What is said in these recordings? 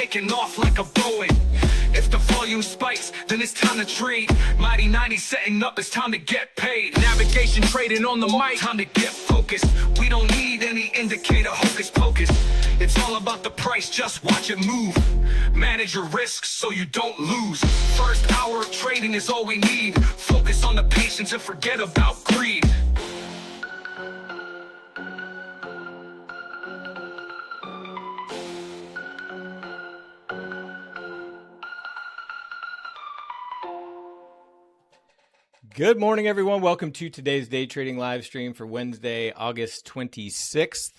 taking off like a Boeing. If the volume spikes, then it's time to trade. Mighty 90 setting up, it's time to get paid. Navigation trading on the mic, time to get focused. We don't need any indicator, hocus pocus. It's all about the price, just watch it move. Manage your risks so you don't lose. First hour of trading is all we need. Focus on the patience and forget about greed. Good morning, everyone. Welcome to today's day trading live stream for Wednesday, August 26th.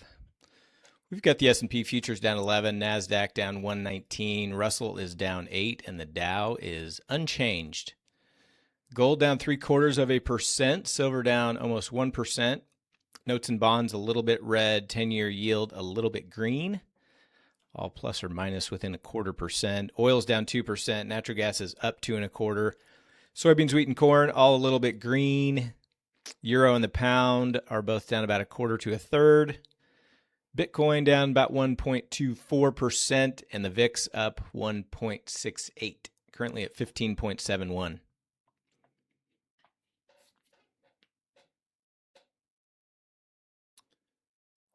We've got the S&P futures down 11, NASDAQ down 119, Russell is down 8, and the Dow is unchanged. Gold down 0.75%, silver down almost 1%. Notes and bonds a little bit red, 10-year yield a little bit green, all plus or minus within 0.25%. Oil's down 2%, natural gas is up 2.25%. Soybeans, wheat, and corn, all a little bit green. Euro and the pound are both down about 1/4 to 1/3. Bitcoin down about 1.24%, and the VIX up 1.68, currently at 15.71.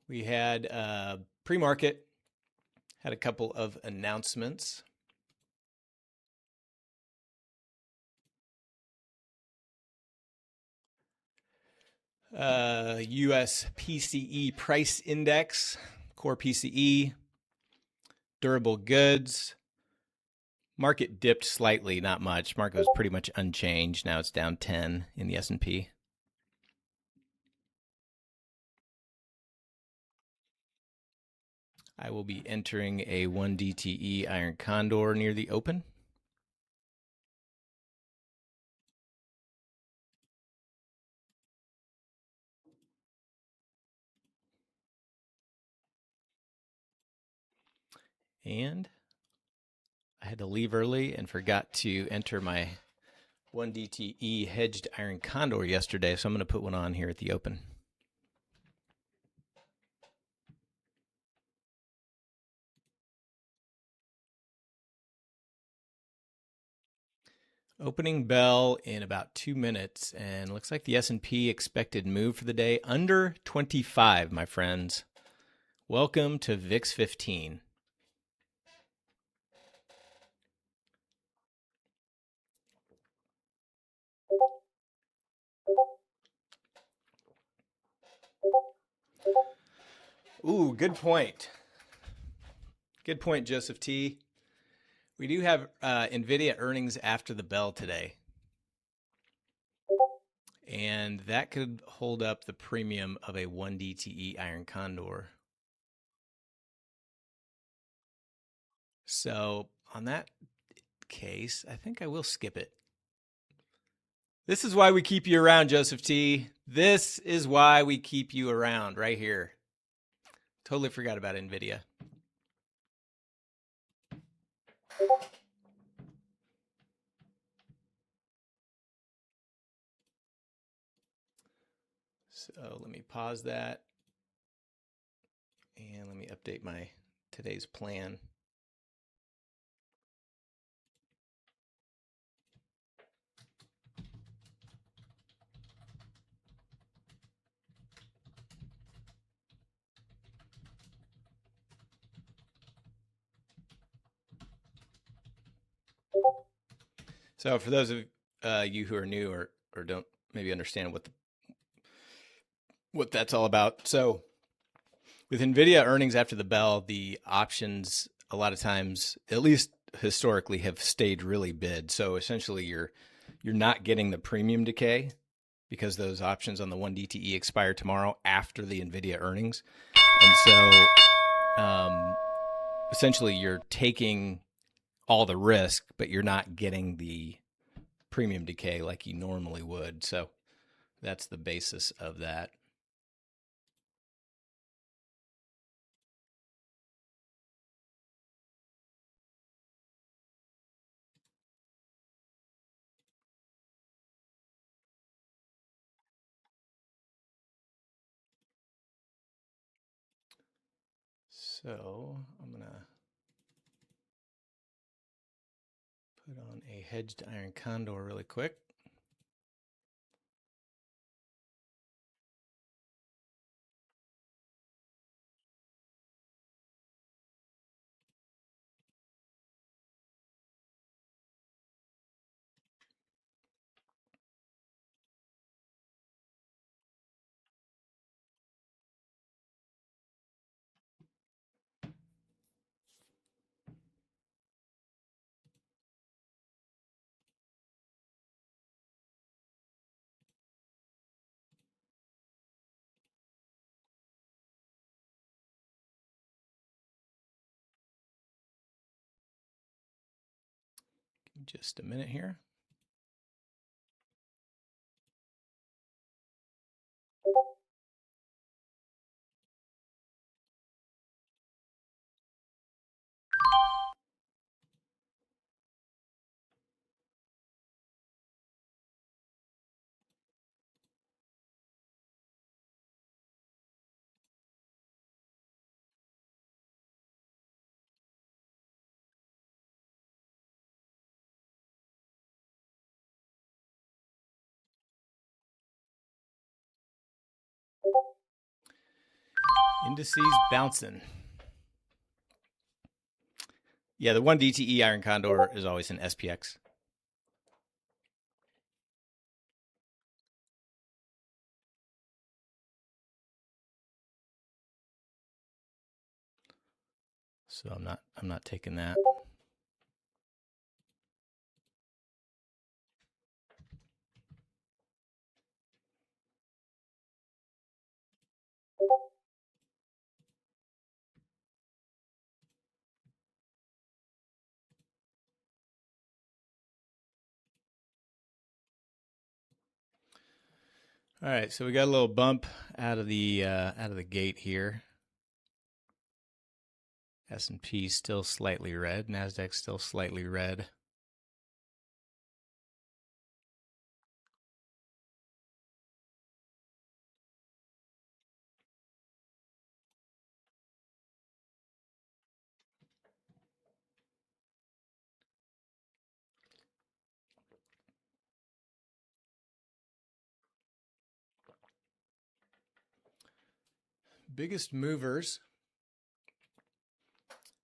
We had pre-market, had a couple of announcements. US PCE price index, core PCE, durable goods. Market dipped slightly, not much. Market was pretty much unchanged. Now it's down 10 in the S&P. I will be entering a 1 DTE iron Condor near the open. And I had to leave early and forgot to enter my 1 DTE hedged iron Condor yesterday, so I'm going to put one on here at the open. Opening bell in about 2 minutes, and looks like the S&P expected move for the day under 25, my friends. Welcome to VIX 15. Ooh, good point. Good point, Joseph T. We do have NVIDIA earnings after the bell today. And that could hold up the premium of a 1 DTE iron Condor. So on that case, I think I will skip it. This is why we keep you around, Joseph T. This is why we keep you around right here. Totally forgot about NVIDIA. So let me pause that. And let me update my today's plan. So for those of you who are new or don't maybe understand what that's all about. So with NVIDIA earnings after the bell, the options a lot of times, at least historically, have stayed really bid. So essentially you're not getting the premium decay because those options on the 1 DTE expire tomorrow after the NVIDIA earnings. And so essentially you're taking all the risk, but you're not getting the premium decay like you normally would. So that's the basis of that. So I'm going to a hedged iron condor really quick. Just a minute here. Indices bouncing. Yeah, the 1 DTE iron condor is always an SPX. So I'm not taking that. All right, so we got a little bump out of the gate here. S&P still slightly red. Nasdaq still slightly red. Biggest movers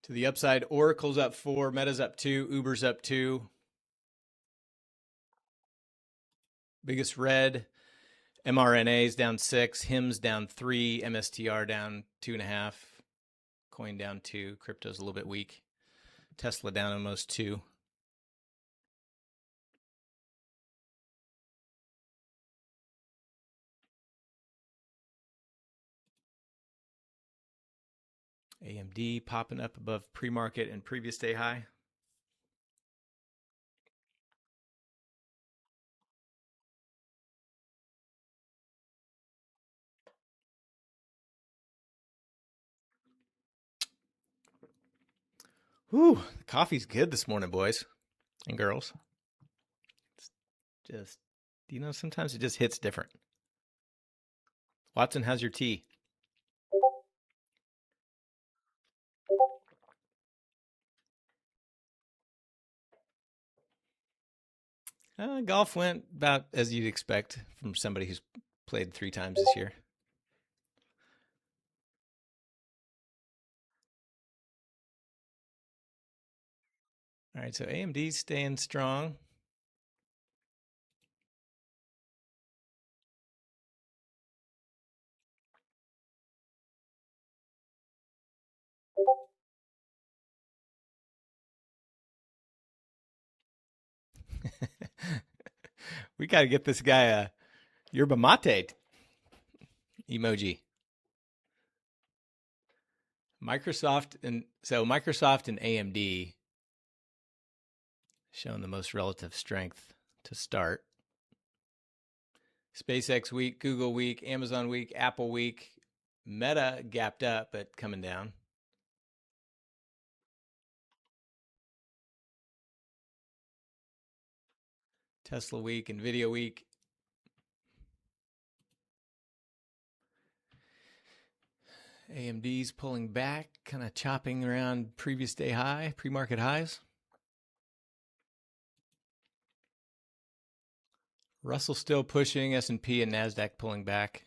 to the upside: Oracle's up 4, Meta's up 2, Uber's up 2. Biggest red: mRNA's down 6, HIM's down 3, MSTR down 2.5, coin down 2, crypto's a little bit weak. Tesla down almost 2. AMD popping up above pre-market and previous day high. Whew, the coffee's good this morning, boys and girls. It's just, sometimes it just hits different. Watson, how's your tea? Golf went about as you'd expect from somebody who's played 3 times this year. All right, so AMD's staying strong. We got to get this guy a yerba mate emoji. Microsoft and AMD showing the most relative strength to start. SpaceX weak, Google weak, Amazon weak, Apple weak. Meta gapped up but coming down. Tesla weak, Nvidia weak. AMD's pulling back, kind of chopping around previous day high, pre-market highs. Russell still pushing, S&P and NASDAQ pulling back.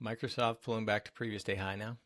Microsoft pulling back to previous day high now.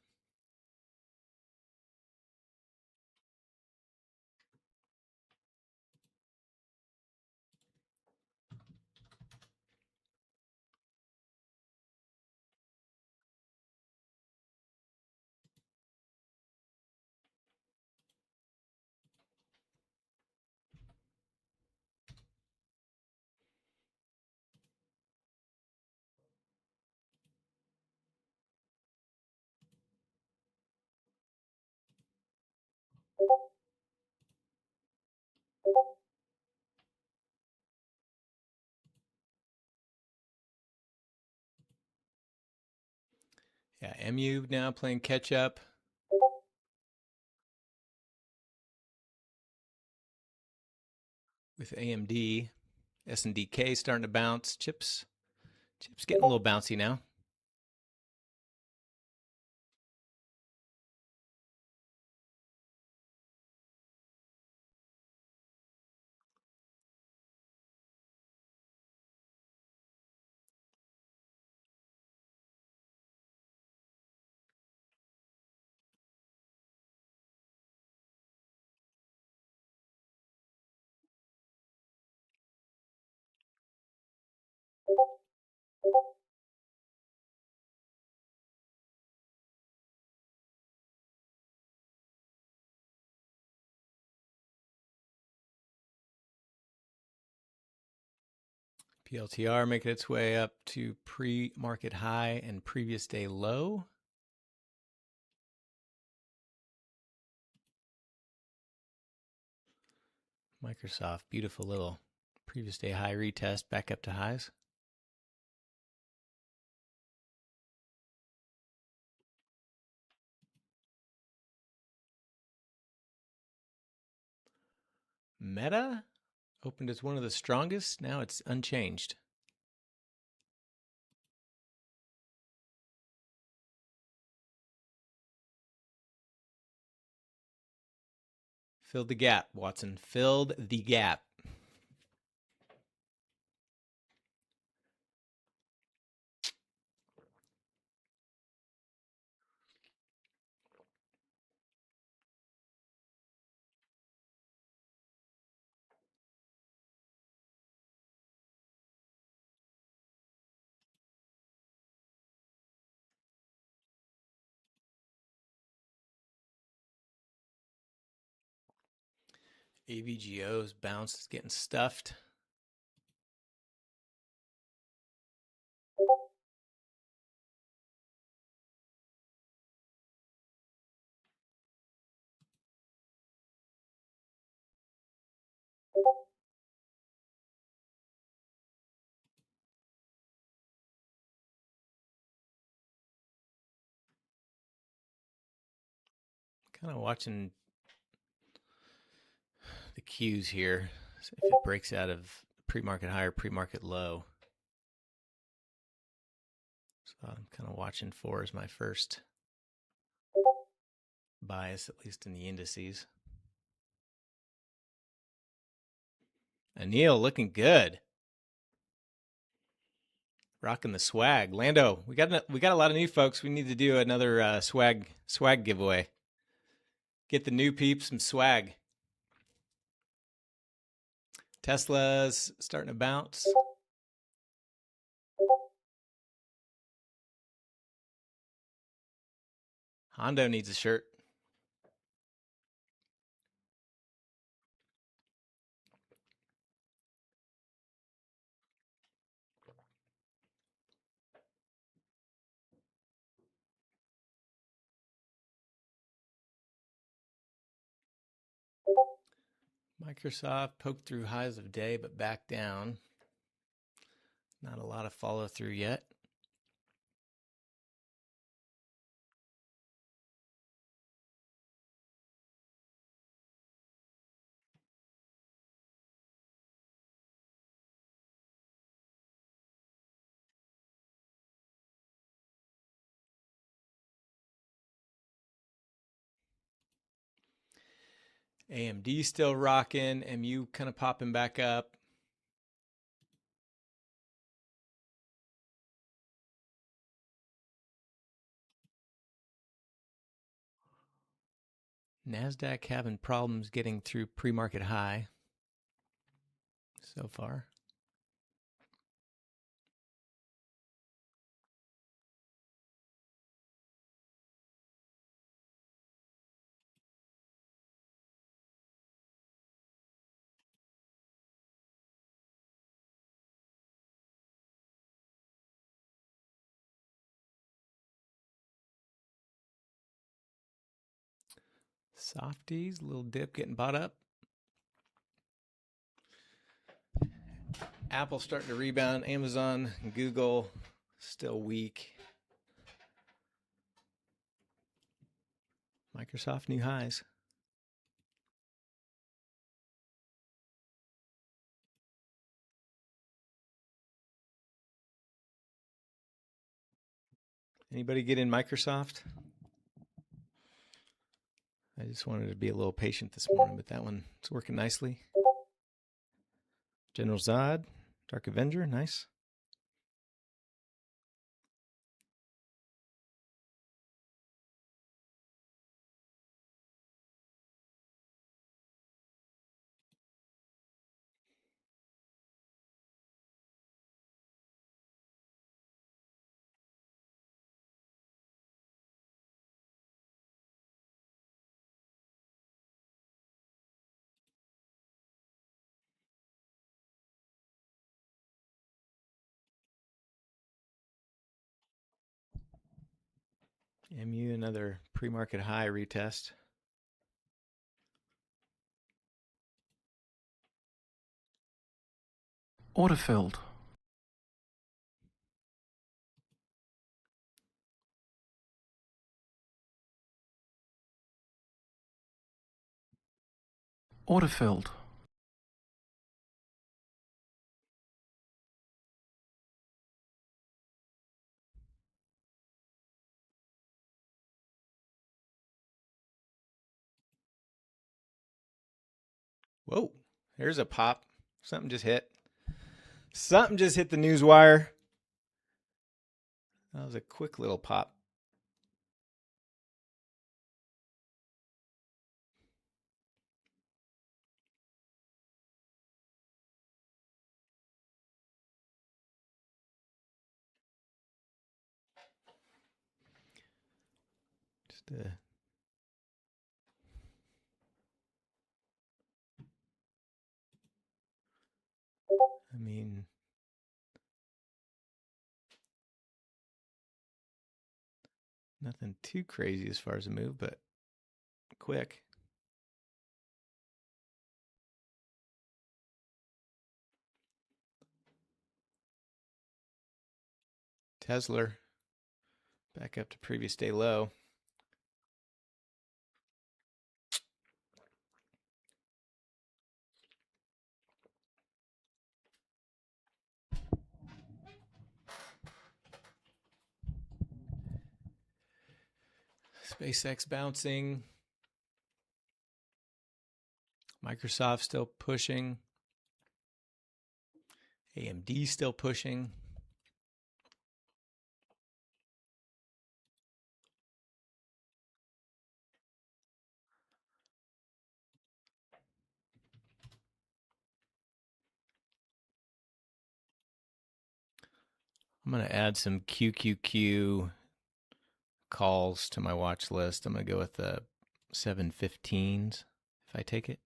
Yeah, MU now playing catch up. With AMD, SNDK starting to bounce. Chips getting a little bouncy now. PLTR making its way up to pre-market high and previous day low. Microsoft, beautiful little previous day high retest back up to highs. Meta opened as one of the strongest. Now it's unchanged. Filled the gap, Watson. Filled the gap. AVGO's bounce is getting stuffed. Kind of watching the cues here. So if it breaks out of pre-market high or pre-market low. So I'm kind of watching for as my first bias, at least in the indices. Anil looking good. Rocking the swag. Lando, we got a lot of new folks. We need to do another swag giveaway. Get the new peeps some swag. Tesla's starting to bounce. Hondo needs a shirt. Microsoft poked through highs of day, but back down. Not a lot of follow through yet. AMD still rocking. MU kind of popping back up. NASDAQ having problems getting through pre-market high so far. Softies, a little dip getting bought up. Apple starting to rebound. Amazon and Google still weak. Microsoft new highs. Anybody get in Microsoft? I just wanted to be a little patient this morning, but that one is working nicely. General Zod, Dark Avenger, nice. MU, another pre-market high retest. Autofilled. Autofilled. Whoa, there's a pop. Something just hit. Something just hit the news wire. That was a quick little pop. Just I mean, nothing too crazy as far as a move, but quick. Tesla back up to previous day low. SpaceX bouncing. Microsoft still pushing. AMD still pushing. I'm going to add some QQQ calls to my watch list. I'm going to go with the 715s if I take it.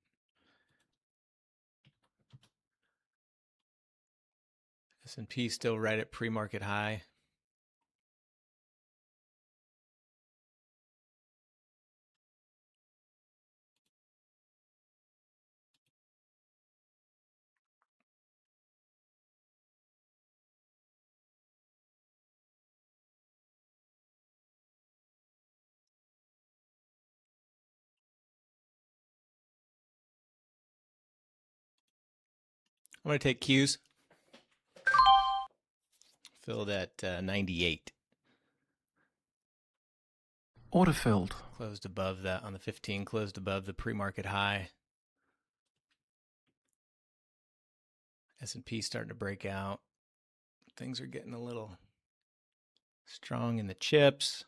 S&P still right at pre-market high. I'm going to take Qs. Filled at 98. Order filled. Closed above that on the 15, closed above the pre-market high. S&P starting to break out. Things are getting a little strong in the chips.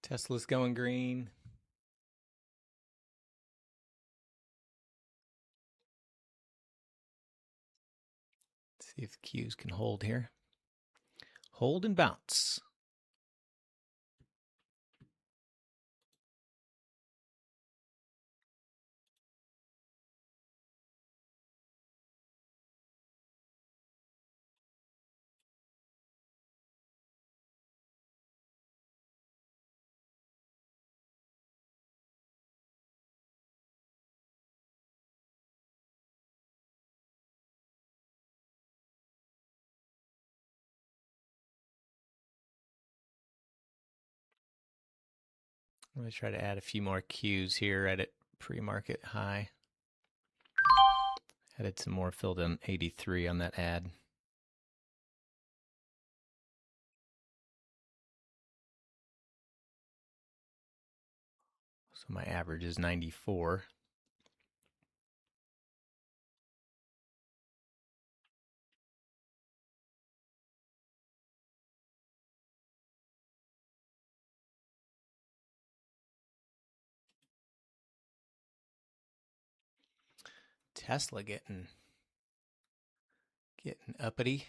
Tesla's going green. Let's see if the Qs can hold here. Hold and bounce. I'm going to try to add a few more Qs here right at pre-market high. Added some more, filled in 83 on that ad. So my average is 94. Tesla getting uppity.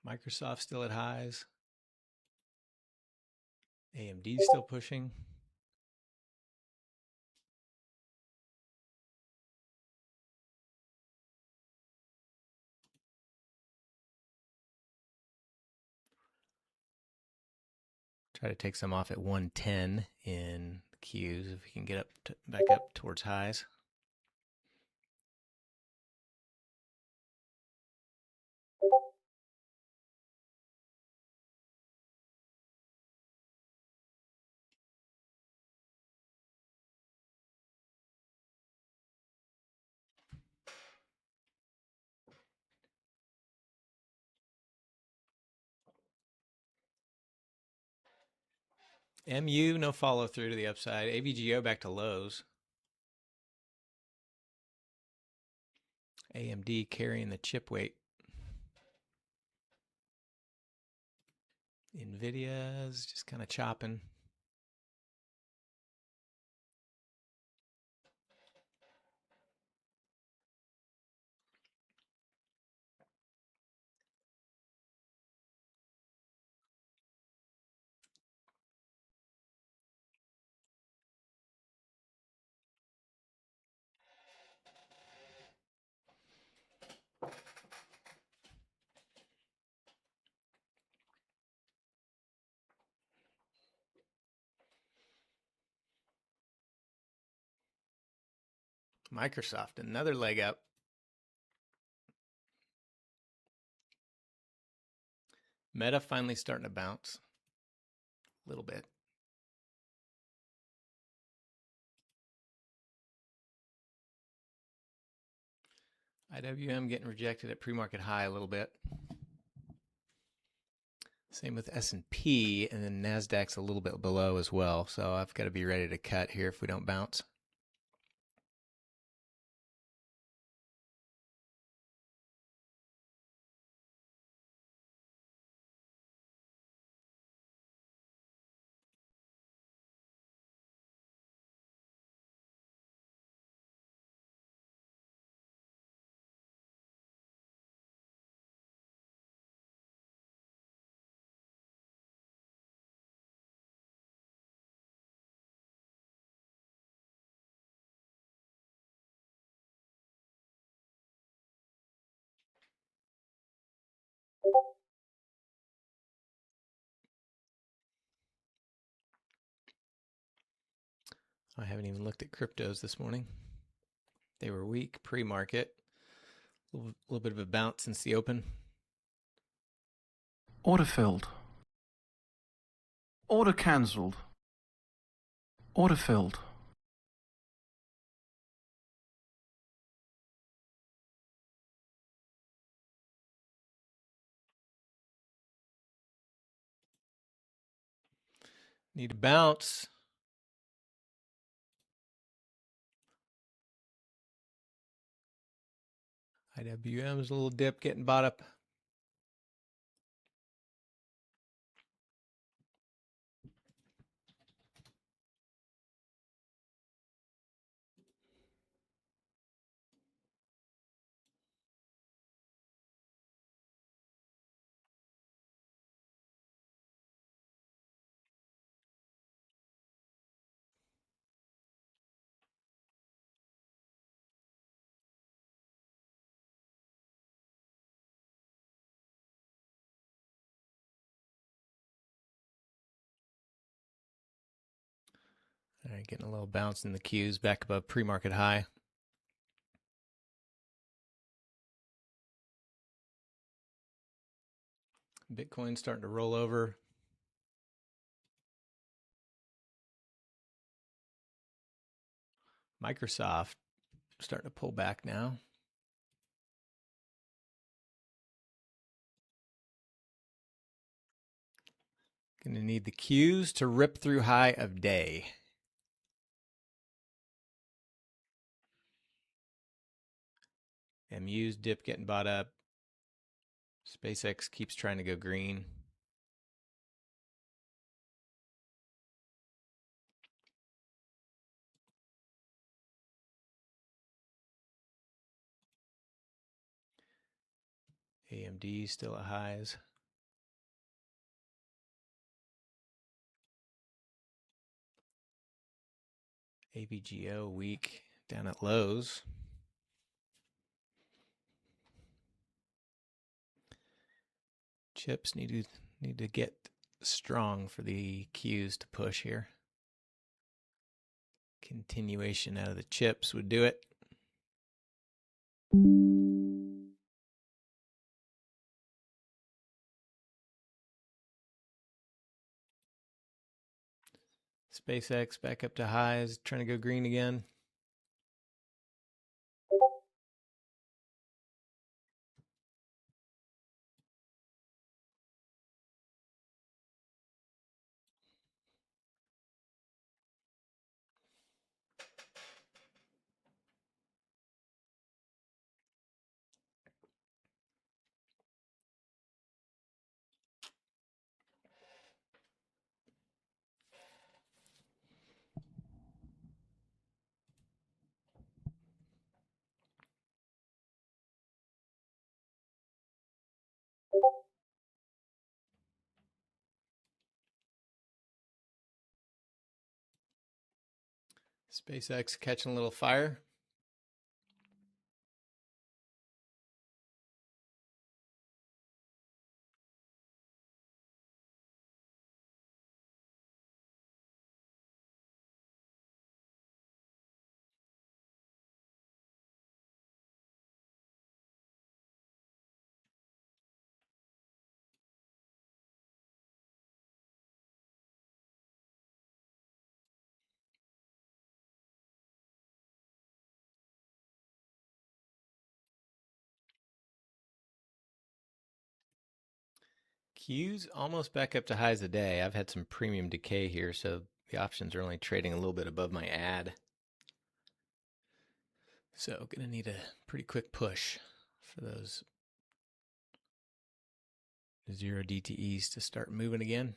Microsoft still at highs. AMD still pushing. Try to take some off at 110 in the Qs if we can get up back up towards highs. MU, no follow through to the upside. AVGO back to lows. AMD carrying the chip weight. Nvidia's just kind of chopping. Microsoft, another leg up. Meta finally starting to bounce a little bit. IWM getting rejected at pre-market high a little bit. Same with S&P, and then NASDAQ's a little bit below as well. So I've got to be ready to cut here if we don't bounce. I haven't even looked at cryptos this morning. They were weak pre-market. A little bit of a bounce since the open. Order filled. Order cancelled. Order filled. Need a bounce. IWM's a little dip getting bought up. All right, getting a little bounce in the Qs back above pre-market high. Bitcoin starting to roll over. Microsoft starting to pull back now. Going to need the Qs to rip through high of day. MU's dip getting bought up. SpaceX keeps trying to go green. AMD still at highs. AVGO weak, down at lows. Chips need to get strong for the Qs to push here. Continuation out of the chips would do it. SpaceX back up to highs, trying to go green again. SpaceX catching a little fire. Q's almost back up to highs a day. I've had some premium decay here, so the options are only trading a little bit above my ad. So gonna need a pretty quick push for those 0 DTEs to start moving again.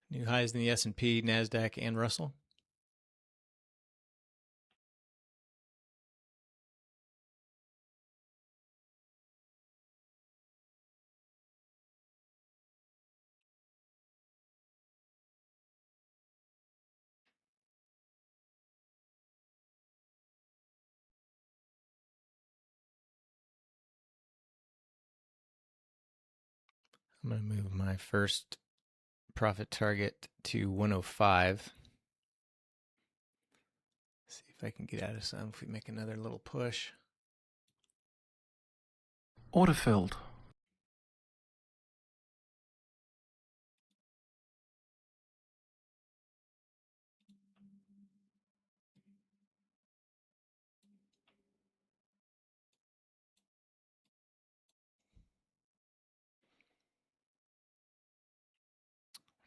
New highs in the S&P, NASDAQ, and Russell. I'm going to move my first profit target to 105. See if I can get out of some if we make another little push. Order filled.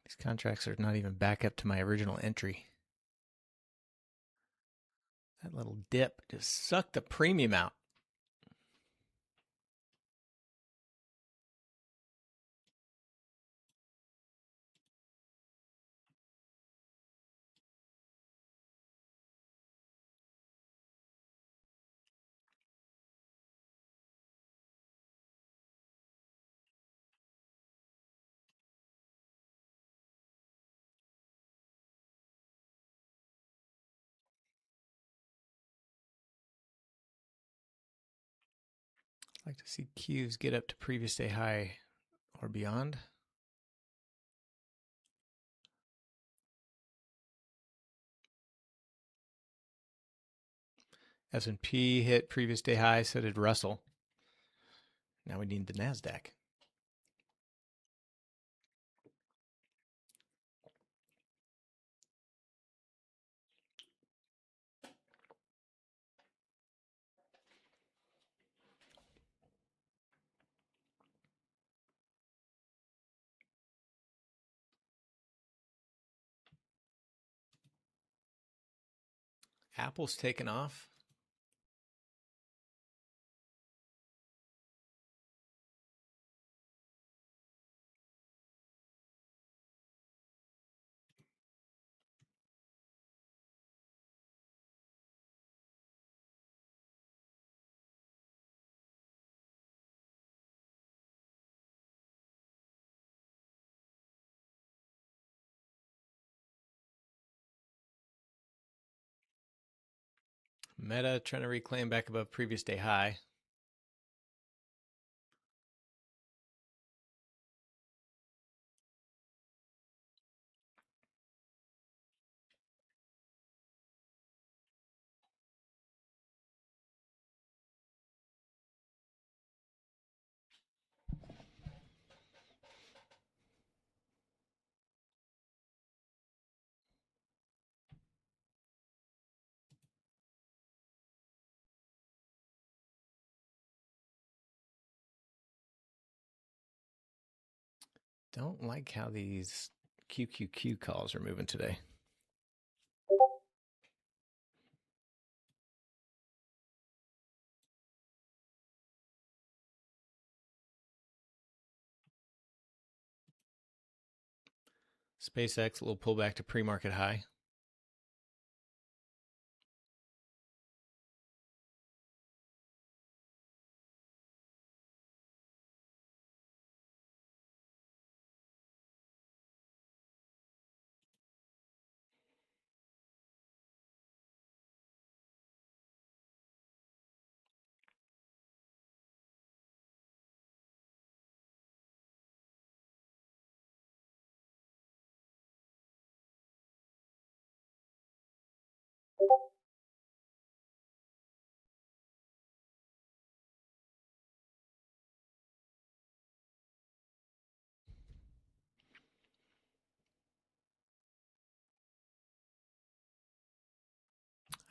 These contracts are not even back up to my original entry. That little dip just sucked the premium out. I'd like to see Qs get up to previous day high or beyond. S&P hit previous day high, so did Russell. Now we need the NASDAQ. Apple's taken off. Meta trying to reclaim back above previous day high. Don't like how these QQQ calls are moving today. SpaceX, a little pullback to pre-market high.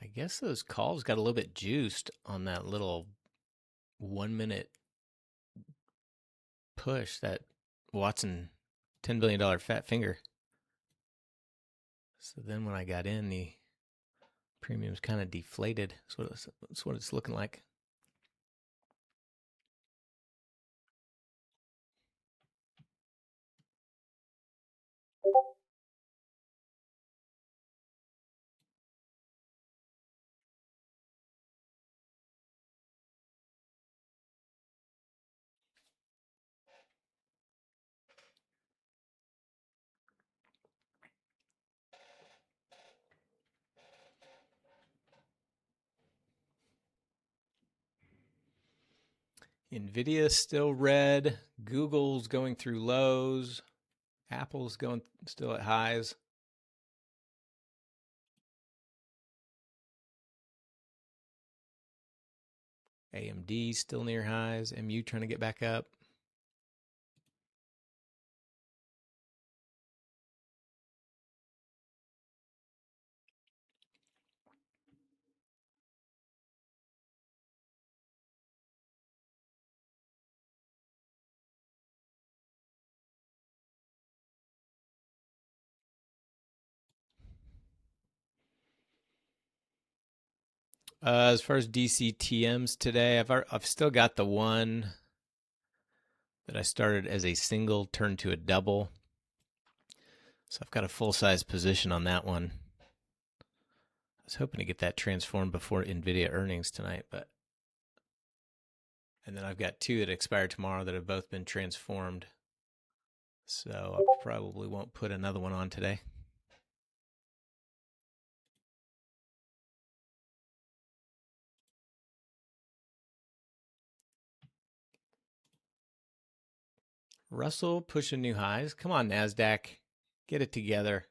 I guess those calls got a little bit juiced on that little 1 minute push, that Watson $10 billion fat finger. So then when I got in, the premium's kind of deflated. That's what it's looking like. Nvidia still red. Google's going through lows. Apple's going still at highs. AMD still near highs. MU trying to get back up. As far as DCTMs today, I've still got the one that I started as a single turned to a double. So I've got a full-size position on that one. I was hoping to get that transformed before NVIDIA earnings tonight, and then I've got two that expire tomorrow that have both been transformed. So I probably won't put another one on today. Russell pushing new highs. Come on, NASDAQ. Get it together.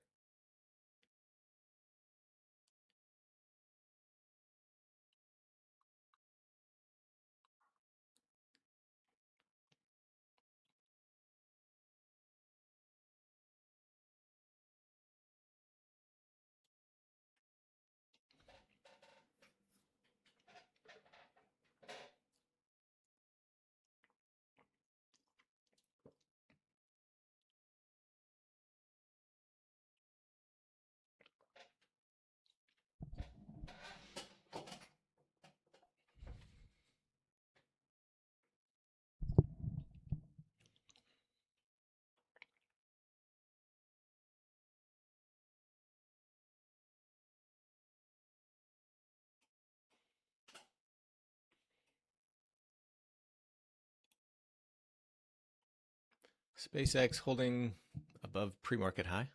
SpaceX holding above pre-market high.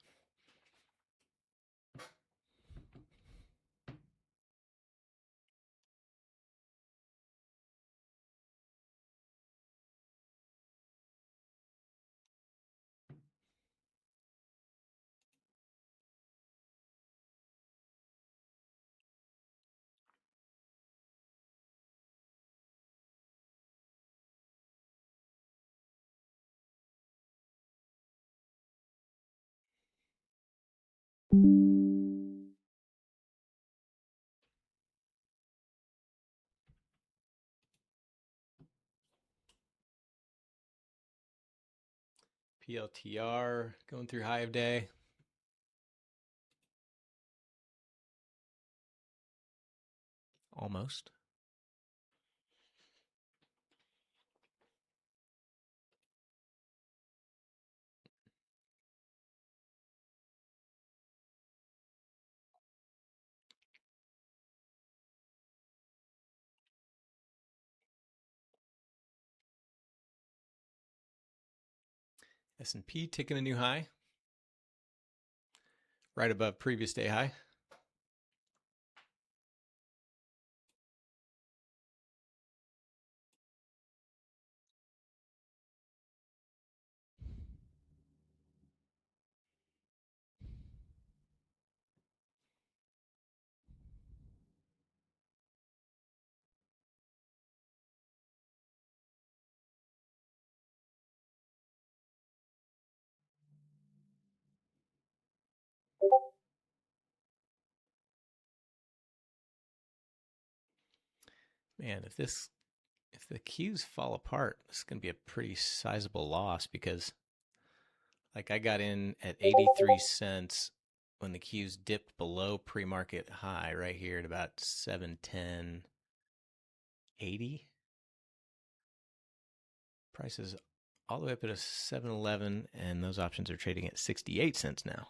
PLTR going through high of day. Almost. S&P taking a new high. Right above previous day high. Man, if the Qs fall apart, this is going to be a pretty sizable loss because like I got in at 83 cents when the Qs dipped below pre-market high right here at about 710.80. Prices all the way up at a 711 and those options are trading at 68 cents now.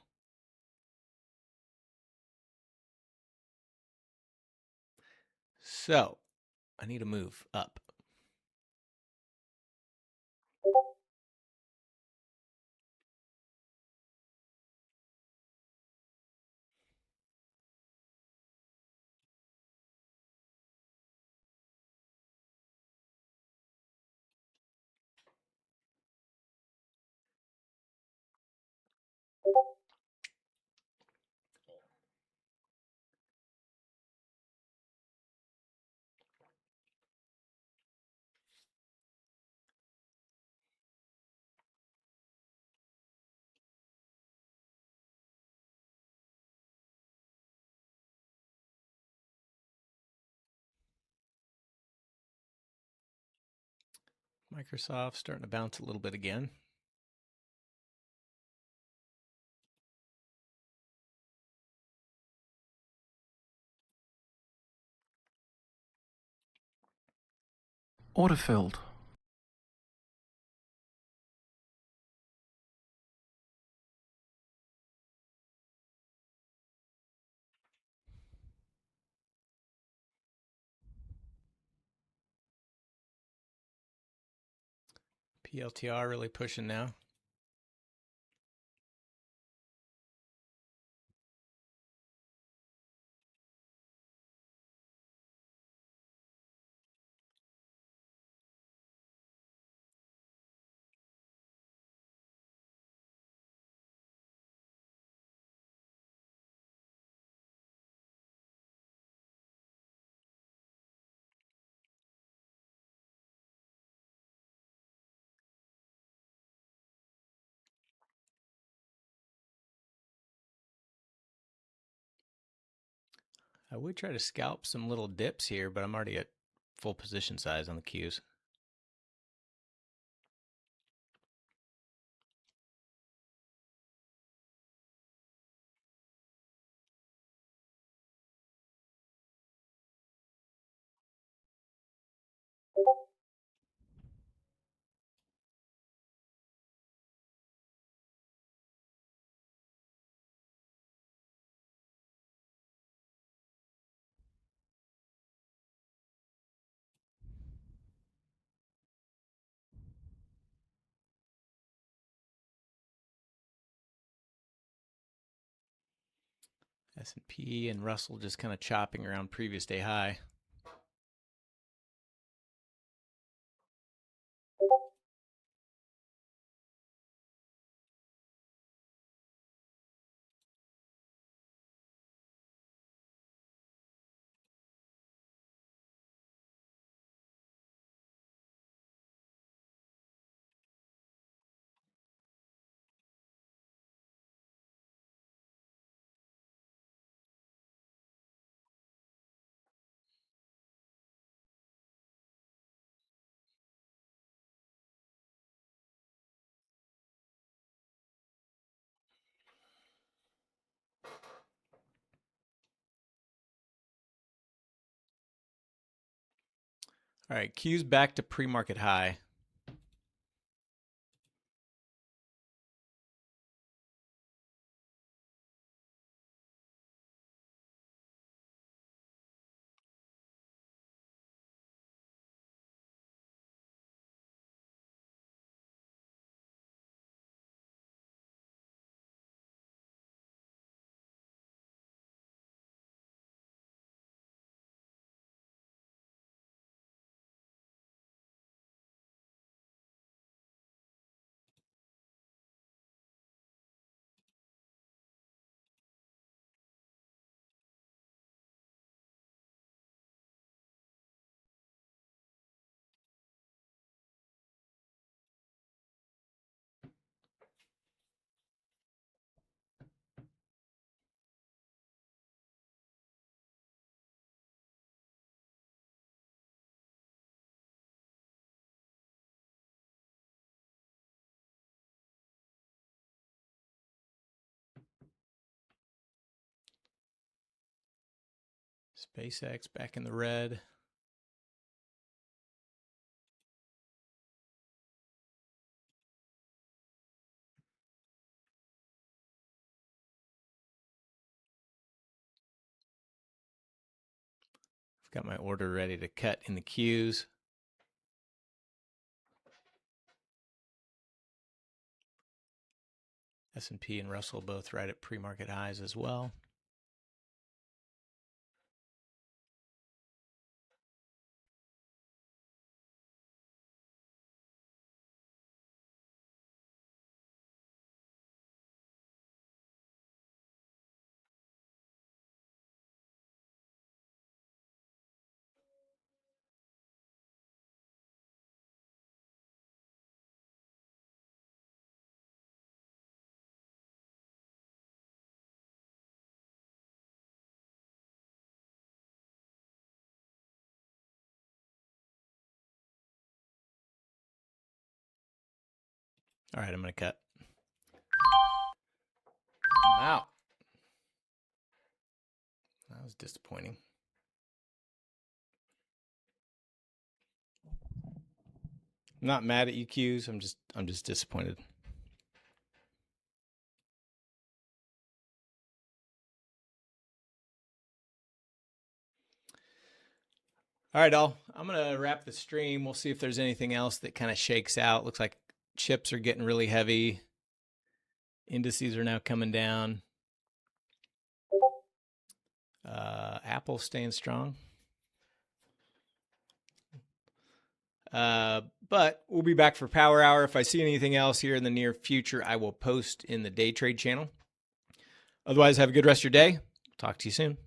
So, I need to move up. Microsoft starting to bounce a little bit again. Autofilled. PLTR really pushing now. I would try to scalp some little dips here, but I'm already at full position size on the Qs. S&P and Russell just kind of chopping around previous day high. All right, Q's back to pre-market high. SpaceX back in the red. I've got my order ready to cut in the Qs. S&P and Russell both right at pre-market highs as well. All right, I'm going to cut. I'm out. That was disappointing. I'm not mad at you, Qs. I'm just disappointed. All right, all. I'm going to wrap the stream. We'll see if there's anything else that kind of shakes out. Looks like chips are getting really heavy. Indices are now coming down. Apple staying strong. But we'll be back for Power Hour. If I see anything else here in the near future, I will post in the day trade channel. Otherwise, have a good rest of your day. Talk to you soon.